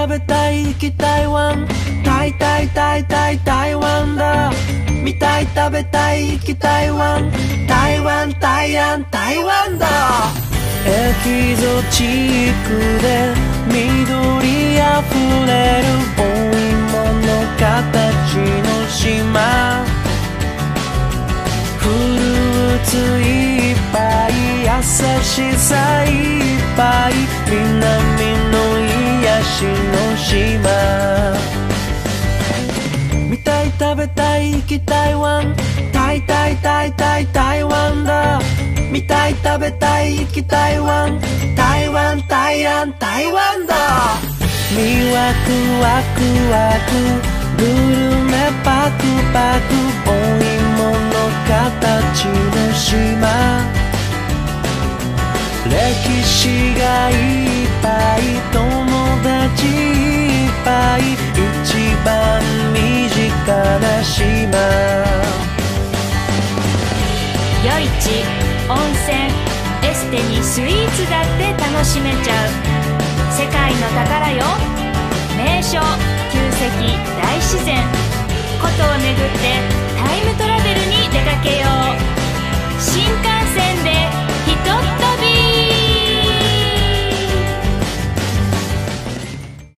食べたい行き台湾台台台台台湾だ見たい食べたい行き台湾台湾台湾台湾だエキゾチックで緑あふれるお芋の形の島フルーツいっぱい優しさいっぱい南の癒しの島見たい食べたい行き台湾台台台台台湾だ見たい食べたい行き台湾台湾台湾台湾だ魅惑ワクワクグルメパクパクお芋の形の島歴史がいっぱい友達いっぱい一番身近な島夜市温泉エステにスイーツだって楽しめちゃう世界の宝よ名所旧跡大自然古都